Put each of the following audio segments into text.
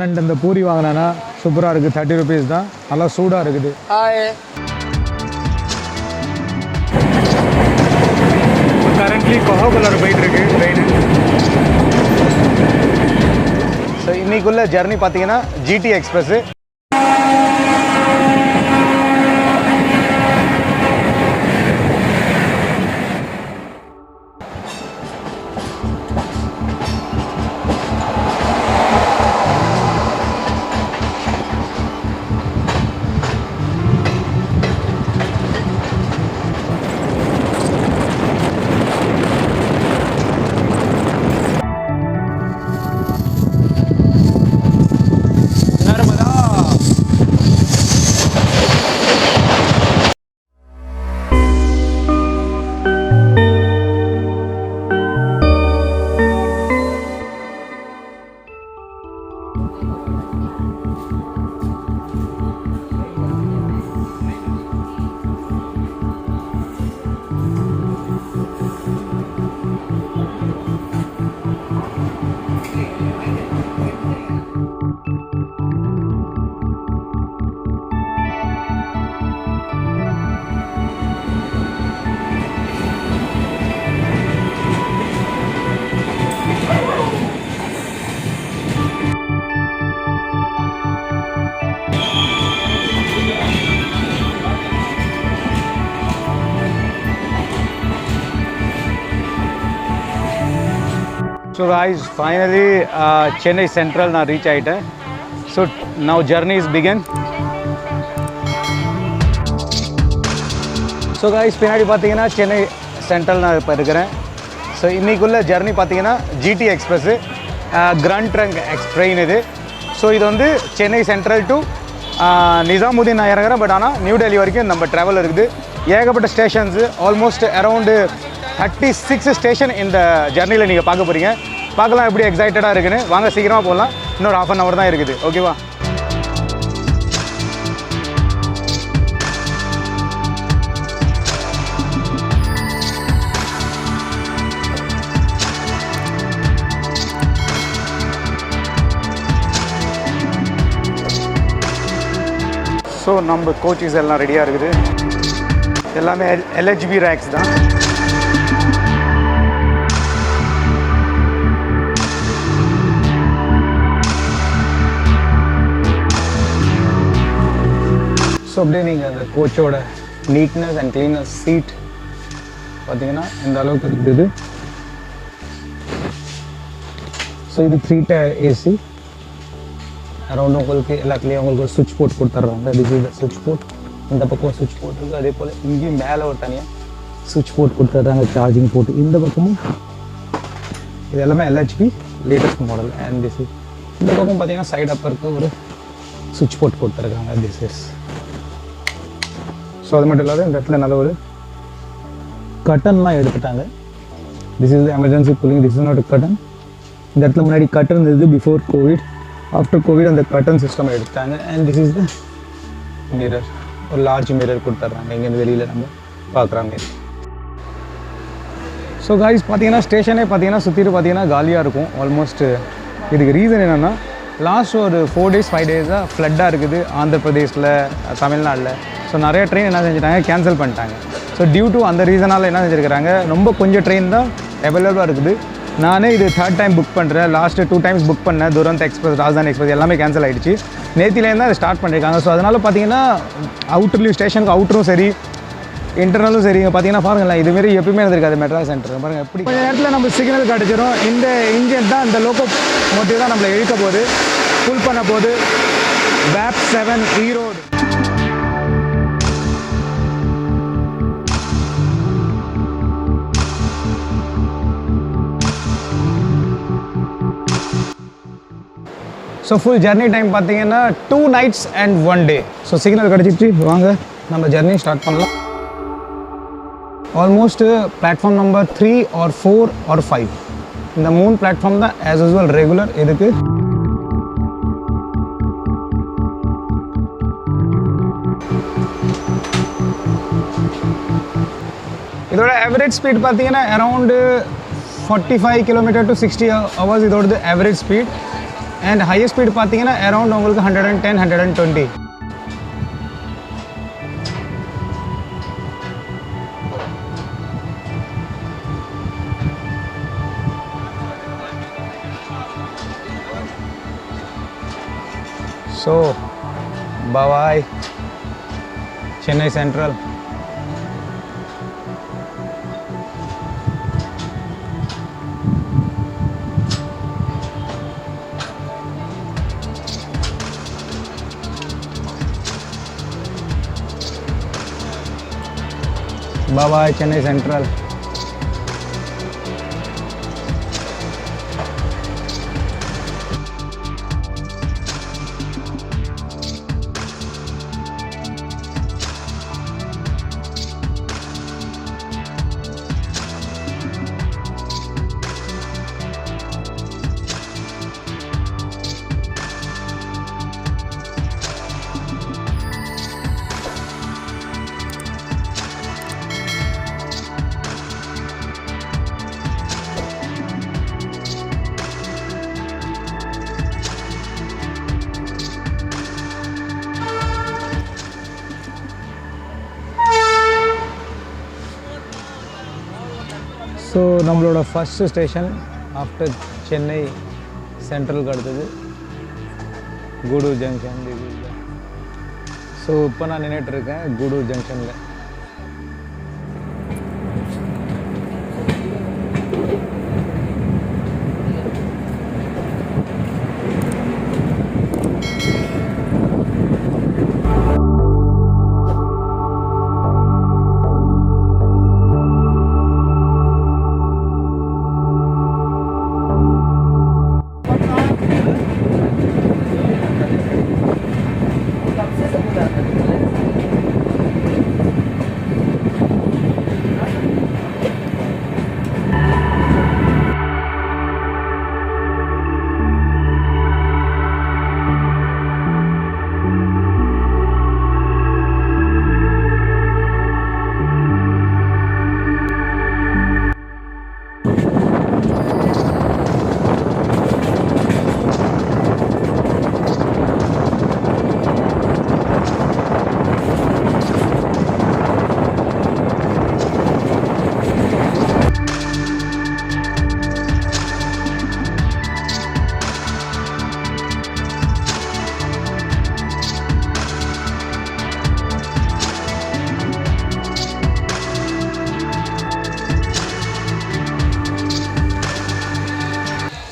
அண்ணன் இந்த பூரி வாங்கினா சூப்பராக இருக்குது. 30 rupees தான், நல்லா சூடாக இருக்குது. கரண்ட்லி கொஹோகுலர் போயிட்டு இருக்கு ட்ரெயின். ஸோ இன்னைக்குள்ள ஜர்னி பார்த்தீங்கன்னா GT express. So guys, finally Chennai Central na reach ஆயிட்டேன். So now journey is begin. So guys, பின்னாடி பார்த்தீங்கன்னா சென்னை சென்ட்ரல் நான் இப்போ இருக்கிறேன். ஸோ இன்றைக்குள்ள ஜர்னி பார்த்தீங்கன்னா GT express grand trunk train இது. ஸோ இது வந்து சென்னை சென்ட்ரல் டு நிசாமுதீன் நான் இறங்குறேன். பட் ஆனால் நியூ டெல்லி வரைக்கும் நம்ம ட்ராவல் இருக்குது. ஏகப்பட்ட ஸ்டேஷன்ஸு, ஆல்மோஸ்ட் அரவுண்டு 36 ஸ்டேஷன் இந்த ஜர்னியில் நீங்கள் பார்க்க போகிறீங்க. பார்க்கலாம் எப்படி எக்ஸைட்டடாக இருக்குன்னு. வாங்க சீக்கிரமாக போகலாம். இன்னொரு 1/2 hour தான் இருக்குது. ஓகேவா? ஸோ நம்ம கோச்சஸ் எல்லாம் ரெடியாக இருக்குது. எல்லாமே LHB ரேக்ஸ் தான். ஸோ அப்படியே நீங்கள் அந்த கோச்சோட நீட்னஸ் அண்ட் க்ளீனஸ் சீட் பார்த்தீங்கன்னா இந்த அளவுக்கு இருக்குது. ஸோ இது 3 tier AC. அரௌண்ட் உங்களுக்கு எல்லாத்துலேயும் உங்களுக்கு ஒரு சுவிட்ச் போர்ட் கொடுத்துட்றாங்க. திஸ் இஸ் த சுவிட்ச் போர்ட். இந்த பக்கம் சுவிட்ச் போர்ட் இருக்குது. அதே போல் இங்கேயும் மேலே ஒரு தனியாக சுவிட்ச் போர்ட் கொடுத்துட்றாங்க, சார்ஜிங் போர்ட். இந்த பக்கமும் இது எல்லாமே LHB latest model. And this is இந்த பக்கம் பார்த்தீங்கன்னா சைட் அப்பருக்கு ஒரு சுவிட்ச் போர்ட் கொடுத்துருக்காங்க. திஸ் இஸ் ஸோ அது மட்டும் இல்லாத இந்த இடத்துல நல்ல ஒரு கட்டன்லாம் எடுத்துட்டாங்க. This is emergency cooling. This is not curtain. இந்த இடத்துல முன்னாடி கட்டன் இருந்தது பிஃபோர் கோவிட். ஆஃப்டர் கோவிட் அந்த கட்டன் சிஸ்டம் எடுத்துட்டாங்க. And this is the mirror. ஒரு லார்ஜ் மிரர் கொடுத்துட்றாங்க இங்கேருந்து வெளியில் நம்ம பார்க்குற மாதிரி. ஸோ காய்ஸ் பார்த்தீங்கன்னா ஸ்டேஷனே பார்த்தீங்கன்னா சுற்றிட்டு பார்த்தீங்கன்னா காலியாக இருக்கும் ஆல்மோஸ்ட். இதுக்கு ரீசன் என்னென்னா லாஸ்ட் ஒரு 4 days 5 days ஃப்ளட்டாக இருக்குது ஆந்திர பிரதேஷில், தமிழ்நாட்டில். ஸோ நிறைய ட்ரெயின் என்ன செஞ்சுட்டாங்க, கேன்சல் பண்ணிட்டாங்க. ஸோ டியூ டு அந்த ரீசனால் என்ன செஞ்சுருக்கிறாங்க, ரொம்ப கொஞ்சம் ட்ரெயின் தான் அவைலபிளாக இருக்குது. நானே இது 3rd time புக் பண்ணுறேன். லாஸ்ட்டு 2 times புக் பண்ணேன். துரந்த் எக்ஸ்பிரஸ், ராஜதானி எக்ஸ்பிரஸ் எல்லாமே கேன்சல் ஆகிடுச்சு. நேத்திலேருந்து தான் ஸ்டார்ட் பண்ணியிருக்காங்க. ஸோ அதனால் பார்த்தீங்கன்னா அவுட்டர்லேயும் ஸ்டேஷனுக்கு அவுட்டரும் சரி, இன்டர்னலும் சரி பார்த்தீங்கன்னா பாருங்களேன், இதுமாரி எப்பயுமே இருந்திருக்காது மெட்ராஸ் சென்டர். பாருங்கள் எப்படி கொஞ்சம் நேரத்தில் நம்ம சிக்னல் கிடச்சிரும். இந்த இன்ஜின் தான், இந்த லோக்கோ மோட்டிவ் தான் நம்மளை இழுக்க போகுது, புல் பண்ண போகுது. VAP 7 Erode. So full journey time பார்த்தீங்கன்னா 2 nights and 1 day. So signal கிடச்சிச்சு, வாங்க நம்ம ஜர்னி ஸ்டார்ட் பண்ணலாம். Almost platform number 3 or 4 or 5 இந்த 3 பிளாட்ஃபார்ம் தான் ஆஸ் யூஸ்வல் ரெகுலர். இதுக்கு இதோட ஆவரேஜ் ஸ்பீட் பார்த்தீங்கன்னா அரௌண்டு 45 km to 60 hours இதோடது average speed. And highest speed பார்த்தீங்கன்னா அரௌண்ட் உங்களுக்கு 110 120. So, bye-bye, Chennai Central. Bye-bye, Chennai Central. So நம்மளோட ஃபஸ்ட்டு ஸ்டேஷன் ஆஃப்டர் சென்னை சென்ட்ரலுக்கு அடுத்தது கூடூர் ஜங்ஷன். இது ஸோ இப்போ நான் நின்றுட்டுருக்கேன் கூடூர் ஜங்ஷனில்.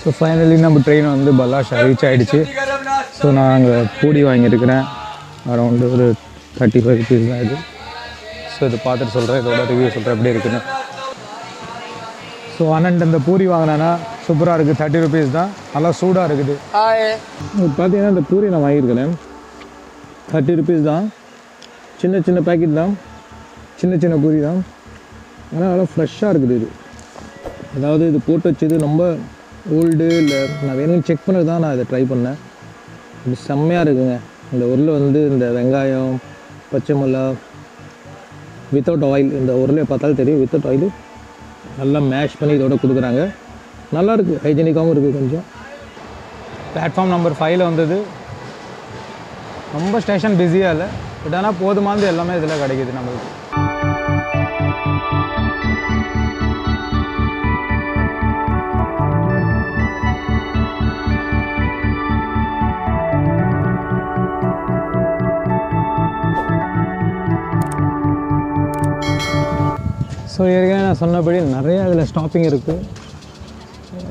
ஸோ ஃபைனலி நம்ம ட்ரெயின் வந்து பல்லாஷா ரீச் ஆகிடுச்சு. ஸோ நான் அங்கே பூடி வாங்கியிருக்கிறேன். அரௌண்டு ஒரு 35 rupees தான் இது. ஸோ இது பார்த்துட்டு சொல்கிறேன், இதோட ரிவ்யூ சொல்கிறேன் எப்படி இருக்குன்னு. ஸோ அண்ணன் இந்த பூரி வாங்கினேன்னா சூப்பராக இருக்குது. 30 rupees தான், நல்லா சூடாக இருக்குது. பார்த்தீங்கன்னா இந்த பூரி நான் வாங்கியிருக்கிறேன், 30 rupees தான். சின்ன சின்ன பேக்கெட் தான், சின்ன சின்ன பூரி தான், ஆனால் நல்லா ஃப்ரெஷ்ஷாக இருக்குது. இது அதாவது இது போட்டு வச்சது ரொம்ப ஓல்டு இல்லை, நான் வேணும்னு செக் பண்ணது தான் நான் இதை ட்ரை பண்ணேன். இது செம்மையாக இருக்குங்க. இந்த உருளை வந்து இந்த வெங்காயம், பச்சை மிளகா, வித்தவுட் ஆயில், இந்த உருளையை பார்த்தாலும் தெரியும் வித்தவுட் ஆயில் நல்லா மேஷ் பண்ணி இதோட கொடுக்குறாங்க. நல்லாயிருக்கு, ஹைஜீனிக்காகவும் இருக்குது. கொஞ்சம் பிளாட்ஃபார்ம் நம்பர் 5 வந்தது. ரொம்ப ஸ்டேஷன் பிஸியாக இல்லை, பட் ஆனால் போதுமானது எல்லாமே இதில் கிடைக்கிது நம்மளுக்கு. ஸோ ஏற்கனவே நான் சொன்னபடி நிறையா இதில் ஸ்டாப்பிங் இருக்குது.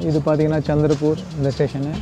இது பார்த்திங்கன்னா சந்திரப்பூர் இந்த ஸ்டேஷனு.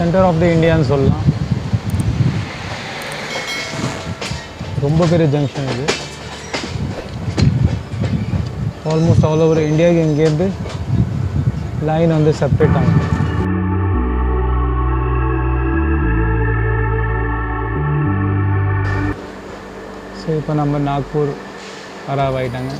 சென்டர் ஆஃப் த இந்தியான்னு சொல்லலாம். ரொம்ப பெரிய ஜங்ஷன் இது. ஆல்மோஸ்ட் ஆல் ஓவர் இந்தியாவுக்கு இங்கேருந்து லைன் வந்து செப்பரேட் ஆகும். ஸோ இப்போ நம்ம நாக்பூர் அராவ் ஆகிட்டாங்க.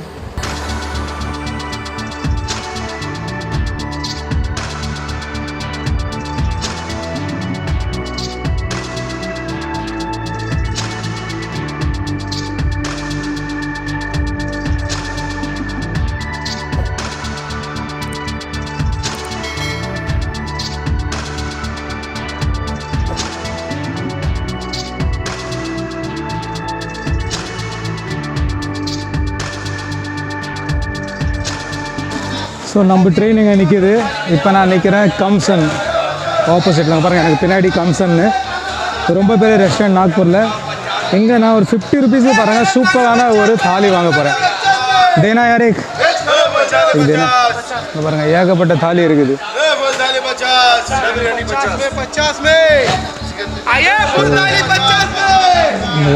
ஸோ நம்ம ட்ரெயின் இங்கே நிற்கிது. இப்போ நான் நிற்கிறேன் கம்சன் ஆப்போசிட்டில். பாருங்கள் எனக்கு பின்னாடி கம்சன்னு ரொம்ப பெரிய ரெஸ்டாரண்ட் நாக்பூரில். இங்கே நான் ஒரு 50 ருபீஸுக்கு பாருங்கள் சூப்பரான ஒரு தாலி வாங்க போகிறேன். தேனா யாரே தேனா இங்கே பாருங்கள் ஏகப்பட்ட தாலி இருக்குது.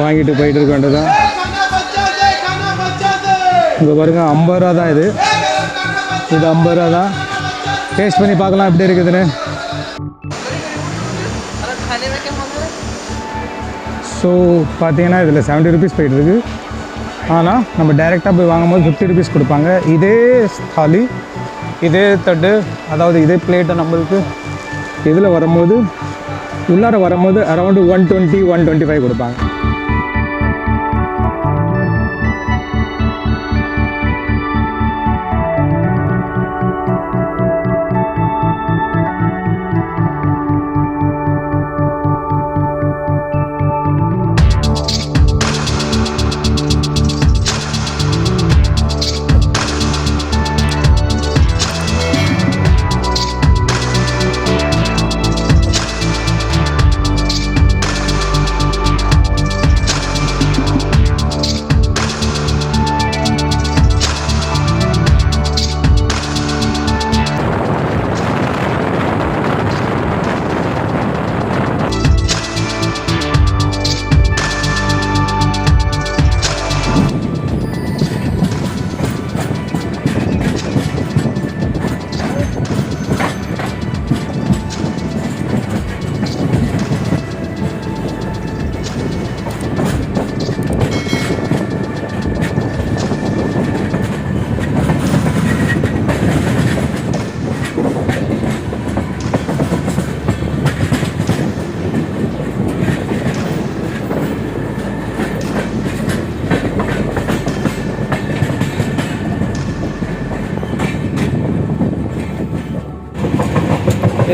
வாங்கிட்டு போயிட்டு இருக்க வேண்டியதான். இங்கே பாருங்கள் 50 ரூபா தான் இது. இது 50 ரூபா தான். டேஸ்ட் பண்ணி பார்க்கலாம் எப்படி இருக்குதுன்னு. ஸோ பார்த்தீங்கன்னா இதில் 70 ருபீஸ் போயிட்டுருக்கு. ஆனால் நம்ம டைரெக்டாக போய் வாங்கும்போது 50 ருபீஸ் கொடுப்பாங்க. இதே தாலி இதே தட்டு அதாவது இதே பிளேட்டை நம்மளுக்கு இதில் வரும்போது உள்ளார வரும்போது அரௌண்டு 120 125 கொடுப்பாங்க.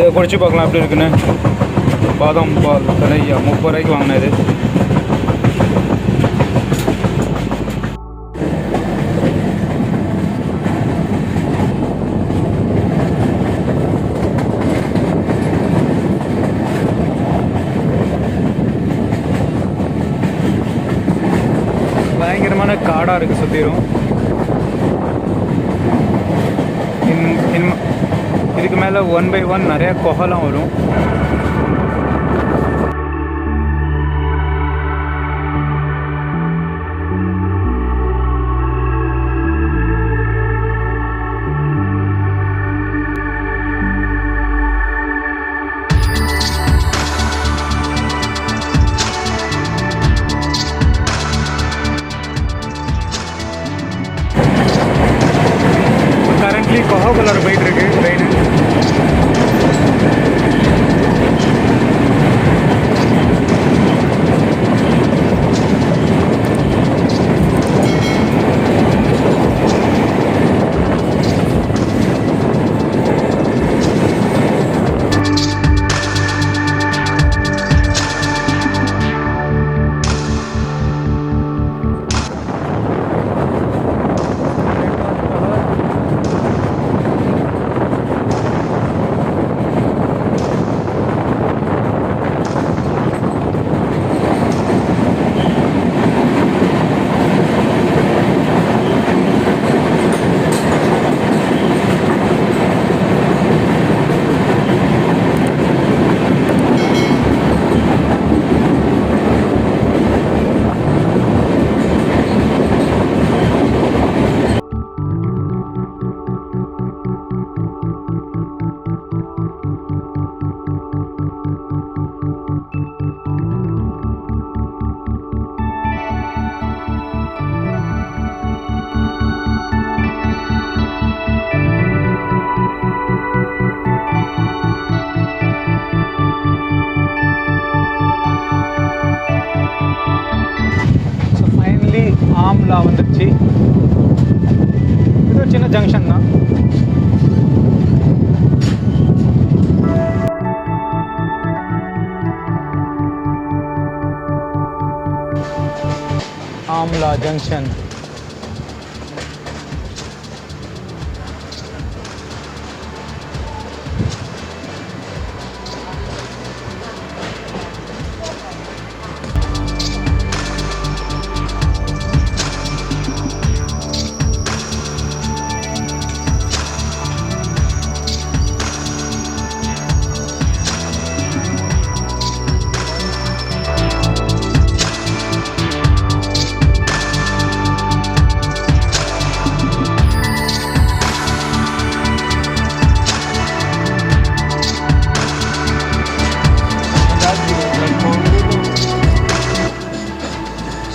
இதை குடிச்சு பார்க்கலாம் எப்படி இருக்குன்னு. பாதாம் பால் தலையா 30 ரூபாய்க்கு வாங்கினது. பயங்கரமான காடாக இருக்குது சுற்றிடும். இதுக்கு மேலே 1 by 1 நிறையா குகைலாம் வரும். கரண்ட்லி குகை கலர் போயிட்டுருக்கு ட்ரெயின். ஆம்லா வந்துடுச்சு. இது ஒரு சின்ன ஜங்ஷன் தான். Amla junction.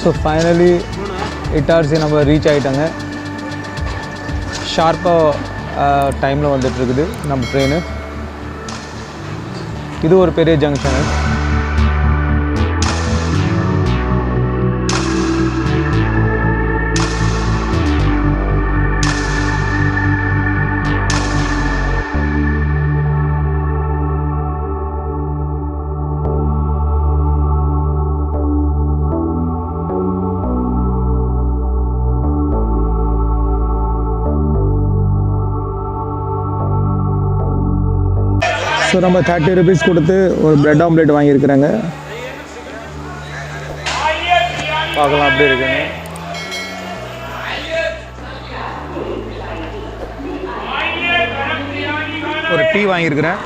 So finally Itarsi நம்ம ரீச் ஆகிட்டாங்க. ஷார்ப்பாக டைமில் வந்துட்டுருக்குது நம்ம ட்ரெயின். இது ஒரு பெரிய ஜங்ஷனு. ஸோ நம்ம 30 rupees கொடுத்து ஒரு பிரெட் ஆம்லேட் வாங்கியிருக்கிறாங்க. பார்க்கலாம் அப்படி இருக்குன்னு. ஒரு டீ வாங்கியிருக்கிறேன்.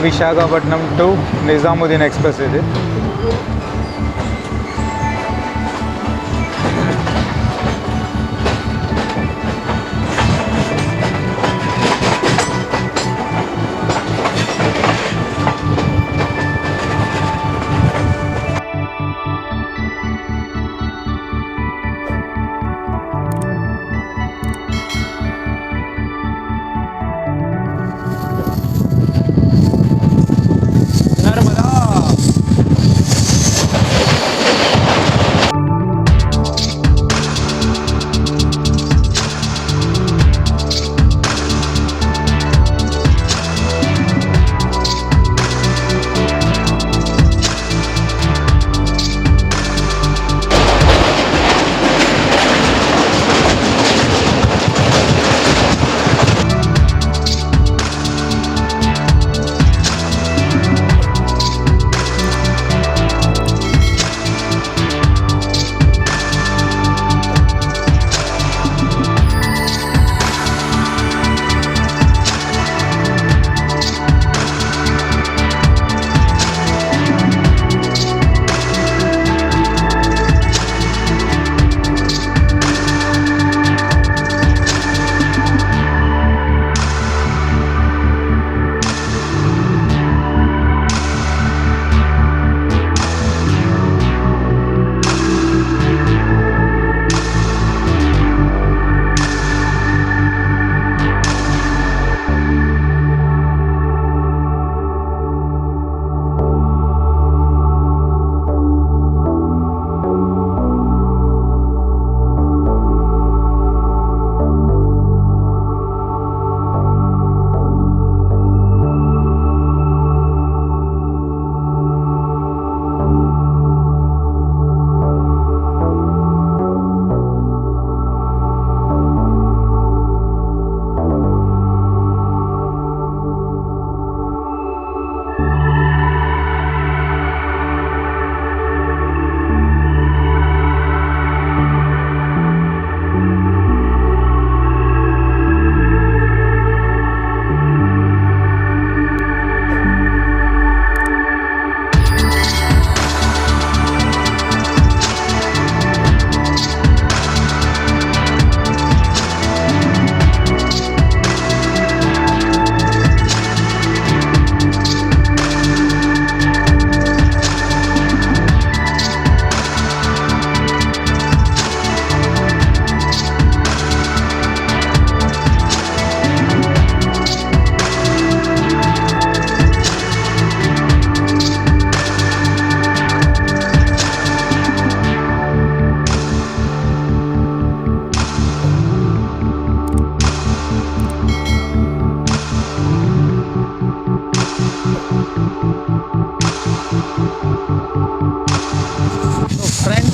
విశాఖపట్నం టు నిజాముద్దీన్ ఎక్స్ప్రెస్ ఇది.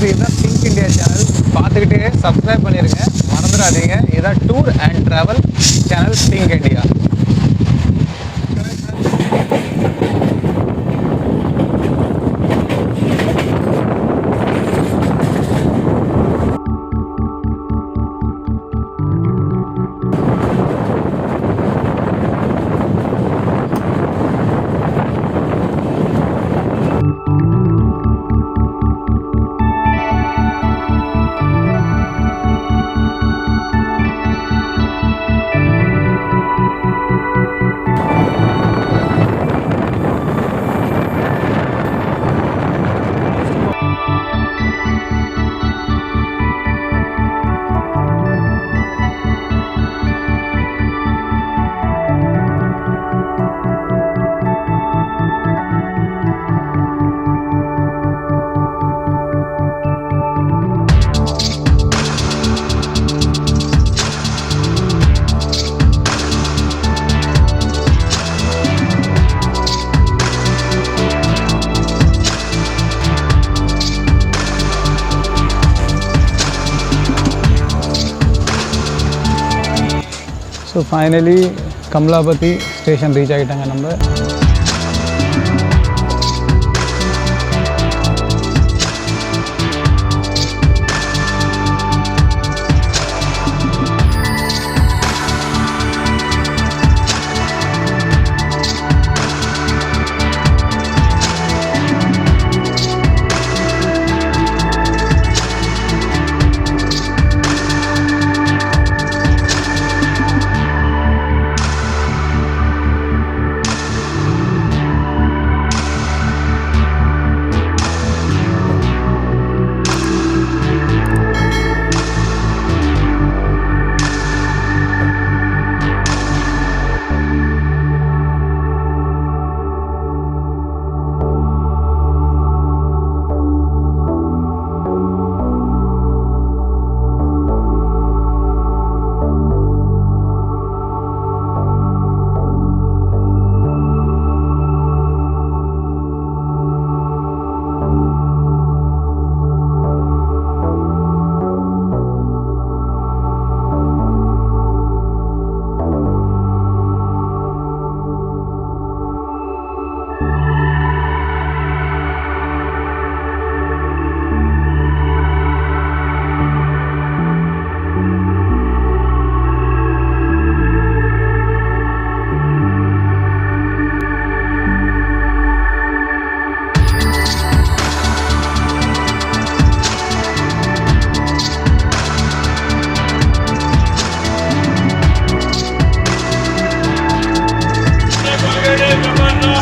இதுதான் திங்க் இந்தியா சேனல். பார்த்துக்கிட்டே சப்ஸ்கிரைப் பண்ணிடுங்க, மறந்துடாதீங்க. இதுதான் tour and travel channel Think India. So finally Kamlapati station reach ஆகிட்டாங்க நம்ம.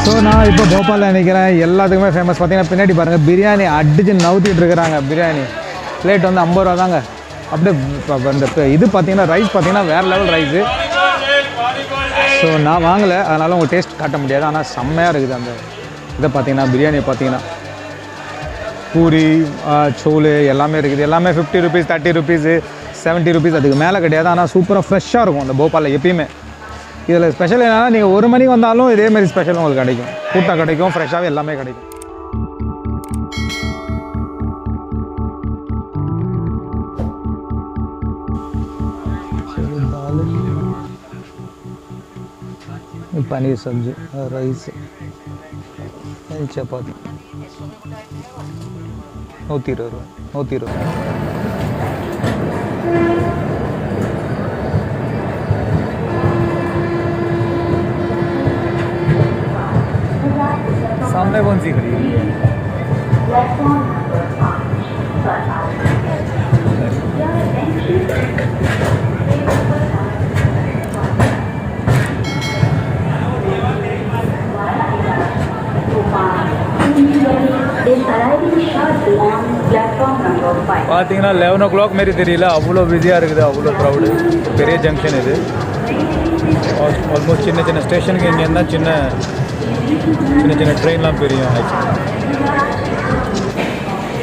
ஸோ நான் இப்போ போபாலில் நினைக்கிறேன். எல்லாத்துக்குமே ஃபேமஸ் பார்த்தீங்கன்னா பின்னாடி பாருங்கள், பிரியாணி அடிச்சு நவுத்திட்டு இருக்கிறாங்க. பிரியாணி பிளேட் வந்து 50 ரூபா தாங்க. அப்படியே இந்த இது பார்த்தீங்கன்னா ரைஸ் பார்த்தீங்கன்னா வேறு லெவல் ரைஸு. ஸோ நான் வாங்கலை, அதனால் உங்கள் டேஸ்ட் காட்ட முடியாது. ஆனால் செம்மையாக இருக்குது அந்த இதை பார்த்தீங்கன்னா. பிரியாணியை பார்த்தீங்கன்னா பூரி சோளு எல்லாமே இருக்குது. எல்லாமே 50 ருபீஸ், 30 ருபீஸு, 70 ருபீஸ், அதுக்கு மேலே கிடையாது. ஆனால் சூப்பராக ஃப்ரெஷ்ஷாக இருக்கும் அந்த போபாலில் எப்பயுமே. இதில் ஸ்பெஷல் என்னென்னா, நீங்கள் 1 மணிக்கு வந்தாலும் இதேமாரி ஸ்பெஷல் உங்களுக்கு கிடைக்கும். கூட்டாக கிடைக்கும், ஃப்ரெஷ்ஷாகவே எல்லாமே கிடைக்கும். पनीर सब्जी, राइस, चपाती 120 ரூபா. 120 ரூபா. सामने कौन सी खड़ी है? பார்த்தீங்கன்னா 11 o'clock மாரி தெரியல, அவ்வளோ பிஸியாக இருக்குது, அவ்வளோ க்ரௌடு. பெரிய ஜங்ஷன் இது. ஆல்மோஸ்ட் சின்ன சின்ன ஸ்டேஷனுக்கு இங்கே இருந்தால் சின்ன சின்ன ட்ரெயின்லாம் பெரியும்.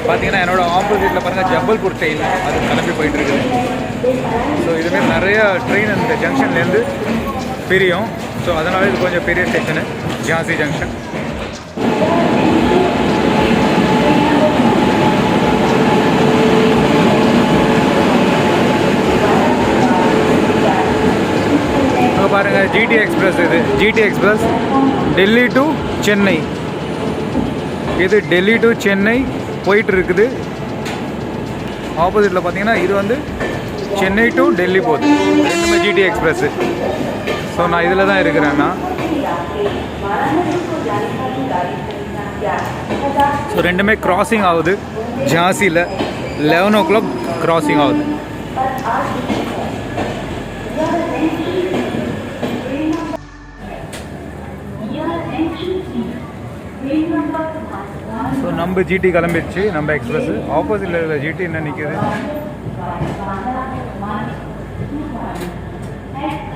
பார்த்தீங்கன்னா என்னோடய ஆப்போசிட்டில் பாருங்கள் ஜபல்பூர் ட்ரெயின், அது கிளம்பி போயிட்டுருக்குது. ஸோ இதுமாரி நிறைய ட்ரெயின் இந்த ஜங்ஷன்லேருந்து பிரியும். ஸோ அதனால இது கொஞ்சம் பெரிய station, Jhansi junction. GT express. இது GT express Delhi to Chennai. இது டெல்லி டு சென்னை போயிட்டு இருக்குது. ஆப்போசிட்டில் பார்த்தீங்கன்னா இது வந்து சென்னை டு டெல்லி போகுது. ரெண்டுமே ஜிடி எக்ஸ்பிரஸ்ஸு. ஸோ நான் இதில் தான் இருக்கிறேன்னா. ஸோ ரெண்டுமே கிராசிங் ஆகுது. ஜான்சியில் 11 o'clock கிராசிங் ஆகுது. ஸோ நம்ம ஜிடி கிளம்பிடுச்சு, நம்ம எக்ஸ்பிரஸ். ஆப்போசிட்டில் இருக்கிற ஜிடி என்ன நிற்கிது.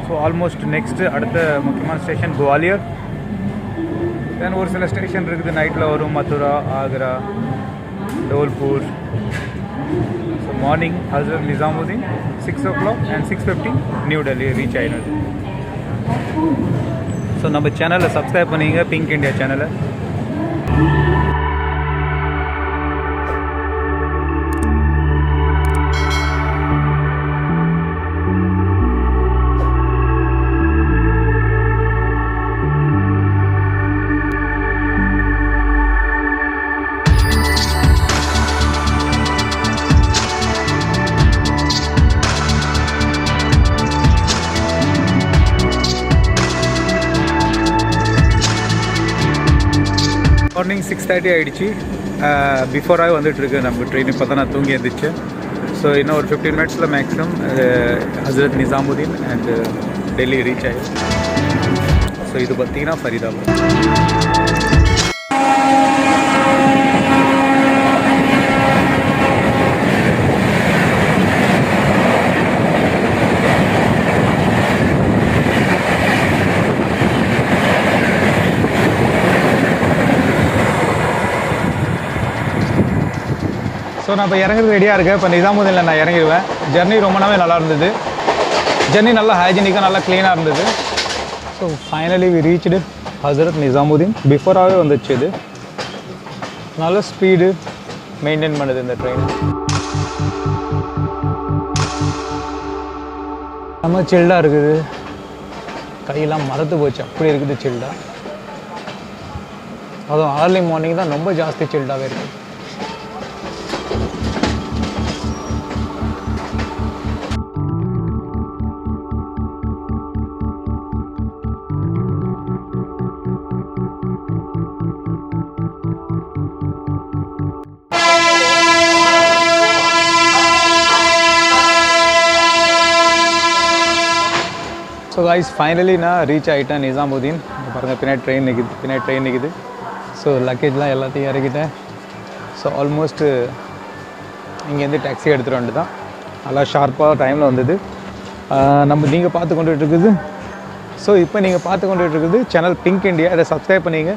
ஸோ ஆல்மோஸ்ட் நெக்ஸ்ட்டு அடுத்த முக்கியமான ஸ்டேஷன் குவாலியர். தென் ஒரு சில ஸ்டேஷன் இருக்குது நைட்டில் வரும். Mathura, Agra, Dholpur. So morning Hazrat Nizamuddin 6 o'clock and 6:50 New Delhi reach ஆகிடுது. ஸோ நம்ம சேனலை சப்ஸ்கிரைப் பண்ணிங்க, பிங்க் இண்டியா சேனலை. மார்னிங் 6:30 ஆகிடுச்சு. பிஃபோராகவே வந்துட்டுருக்கு நம்ம ட்ரெயின். இப்போ தான் நான் தூங்கி எழுந்திரிச்சு. ஸோ இன்னும் ஒரு 15 minutesல maximum Hazrat Nizamuddin and Delhi reach ஆகிடும். ஸோ இது பார்த்திங்கன்னா ஃபரிதாபாத். ஸோ நான் இப்போ இறங்குறது ரெடியாக இருக்கேன். இப்போ நிசாமுதீனில் நான் இறங்கிடுவேன். ஜர்னி ரொம்ப நாளே நல்லா இருந்தது. ஜர்னி நல்லா ஹைஜீனிக்காக நல்லா க்ளீனாக இருந்தது. So finally we reached Hazrat Nizamuddin. பிஃபோராகவே வந்துச்சு. இது நல்ல ஸ்பீடு மெயின்டைன் பண்ணுது இந்த ட்ரெயின். நம்ம சில்டாக இருக்குது. கையெல்லாம் மறந்து போச்சு, அப்படி இருக்குது சில்டாக. அதுவும் ஏர்லி மார்னிங் தான் ரொம்ப ஜாஸ்தி சில்டாகவே இருக்குது. ஸோ கைஸ் ஃபைனலி நான் ரீச் ஆகிட்டேன் நிசாமுதீன். பாருங்கள் பின்னாடி ட்ரெயின் நிற்குது. ஸோ லக்கேஜ்லாம் எல்லாத்தையும் இறக்கிட்டேன். ஸோ ஆல்மோஸ்ட்டு இங்கேருந்து டாக்ஸி எடுத்துகிட்டு வந்துட்டு தான் நல்லா ஷார்ப்பாக டைமில் வந்தது. நீங்கள் பார்த்து கொண்டுட்டு இருக்குது. ஸோ இப்போ நீங்கள் பார்த்து கொண்டுட்டு இருக்குது சேனல் பிங்க் இண்டியா. இதை சப்ஸ்கிரைப் பண்ணிங்க.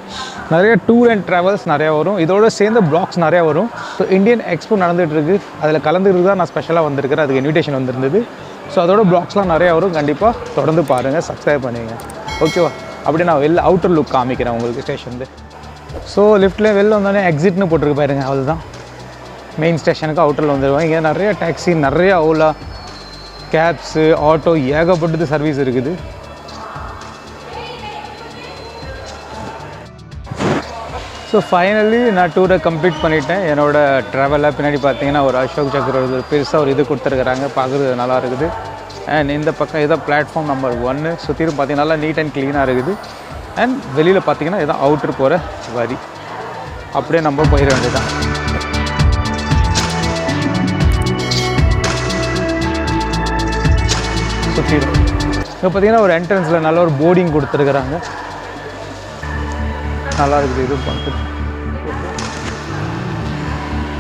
நிறைய டூர் அண்ட் ட்ராவல்ஸ் நிறையா வரும். இதோட சேர்ந்து ப்ளாக்ஸ் நிறையா வரும். ஸோ இந்தியன் எக்ஸ்போ நடந்துகிட்ருக்கு. அதில் கலந்துருக்கு தான் நான் ஸ்பெஷலாக வந்திருக்கிறேன். அதுக்கு இன்விடேஷன் வந்திருந்தது. ஸோ அதோட ப்ளாக்ஸ்லாம் நிறையா வரும். கண்டிப்பாக தொடர்ந்து பாருங்கள், சப்ஸ்கிரைப் பண்ணிங்க. ஓகேவா? அப்படி நான் வெளில அவுட்டர் லுக் காமிக்கிறேன் உங்களுக்கு ஸ்டேஷன். ஸோ லிஃப்ட்டில் வெளில வந்தோடனே எக்ஸிட்னு போட்டிருக்கு பாருங்க. அவ்வளோதான், மெயின் ஸ்டேஷனுக்கு அவுட்டரில் வந்துடுவேன். இங்கே நிறைய டாக்ஸி, நிறையா ஓலா, கேப்ஸு, ஆட்டோ, ஏகப்பட்டது சர்வீஸ் இருக்குது. ஸோ ஃபைனலி நான் டூரை கம்ப்ளீட் பண்ணிட்டேன். என்னோடய ட்ராவலில் பின்னாடி பார்த்தீங்கன்னா ஒரு அசோக் சக்கர ஒரு பெருசாக ஒரு இது கொடுத்துருக்குறாங்க. பார்க்குறது நல்லா இருக்குது. அண்ட் இந்த பக்கம் இதான் பிளாட்ஃபார்ம் நம்பர் 1. சுற்றிலும் பார்த்தீங்கன்னா நல்லா நீட் அண்ட் க்ளீனாக இருக்குது. அண்ட் வெளியில் பார்த்தீங்கன்னா இதான் அவுட்ரு போகிற வரி. அப்படியே நம்ம போயிட வேண்டியதான். சுற்றிடும். இப்போ பார்த்தீங்கன்னா ஒரு என்ட்ரன்ஸில் நல்ல ஒரு போர்டிங் கொடுத்துருக்குறாங்க. நல்லா இருக்குது இது பார்த்து.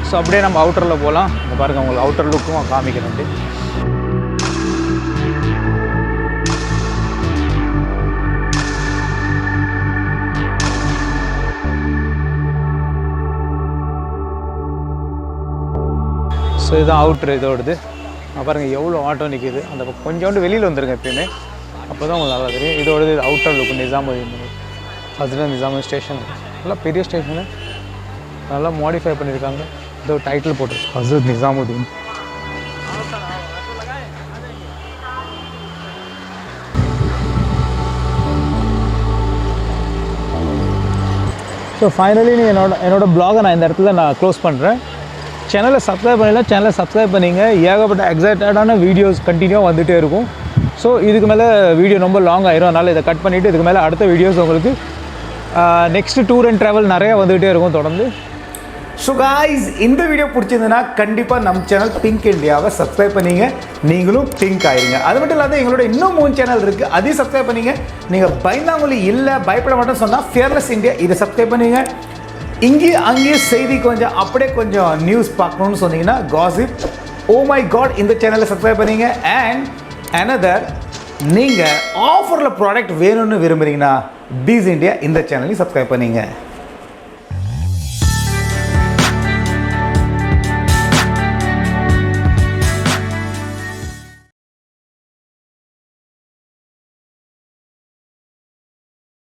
ஸோ அப்படியே நம்ம அவுட்டரில் போகலாம். இங்கே பாருங்கள், உங்களுக்கு அவுட்டர் லுக்கும் காமிக்கிறேன். அப்படி ஸோ இதுதான் அவுட்ரு இதோடது. பாருங்கள் எவ்வளோ ஆட்டோ நிற்கிது. அந்த கொஞ்சோண்டு வெளியில் வந்துருங்க எப்பயுமே, அப்போ தான் உங்களுக்கு நல்லா தெரியும். இதோடது அவுட்டர் லுக்கு நிசாமுதீன், ஹஸ்ரத் நிசாமுதீன் ஸ்டேஷன். நல்லா பெரிய ஸ்டேஷனு, நல்லா மாடிஃபை பண்ணியிருக்காங்க. இதோ டைட்டில் போட்டிருக்கு ஹஸ்ரத் நிசாமுதீன். ஸோ ஃபைனலி நீ என்னோட ப்ளாகை நான் இந்த இடத்துல நான் க்ளோஸ் பண்ணுறேன். சேனலை சப்ஸ்கிரைப் பண்ணல, சேனலை சப்ஸ்கிரைப் பண்ணிங்க. ஏகப்பட்ட எக்ஸைட்டடான வீடியோஸ் கண்டினியூவாக வந்துகிட்டே இருக்கும். ஸோ இதுக்கு மேலே வீடியோ ரொம்ப லாங் ஆயிரும், அதனால் இதை கட் பண்ணிவிட்டு இதுக்கு மேலே அடுத்த வீடியோஸ் உங்களுக்கு நெக்ஸ்ட்டு டூர் அண்ட் ட்ராவல் நிறையா வந்துகிட்டே இருக்கும் தொடர்ந்து. ஸோ காய்ஸ், இந்த வீடியோ பிடிச்சிருந்ததுன்னா கண்டிப்பாக நம்ம சேனல் பிங்க் இண்டியாவை சப்ஸ்கிரைப் பண்ணிங்க, நீங்களும் பிங்க் ஆயிருங்க. அது மட்டும் இல்லாத எங்களோட இன்னும் 3 சேனல் இருக்குது, அதையும் சப்ஸ்கிரைப் பண்ணிங்க. நீங்கள் பயந்தாங்குழி இல்லை பயப்பட மாட்டேன்னு சொன்னால் ஃபியர்லெஸ் இந்தியா இதை சப்ஸ்கிரைப் பண்ணிங்க. இங்கேயும் அங்கேயும் செய்தி கொஞ்சம் அப்படியே கொஞ்சம் நியூஸ் பார்க்கணுன்னு சொன்னீங்கன்னா காசிப் ஓ மை காட் இந்த சேனலை சப்ஸ்கிரைப் பண்ணிங்க. அண்ட் அனதர், நீங்கள் ஆஃபரில் ப்ராடக்ட் வேணும்னு விரும்புகிறீங்கன்னா பீஸ் இண்டியா இந்த சேனலையும் சப்ஸ்கிரைப் பண்ணிங்க.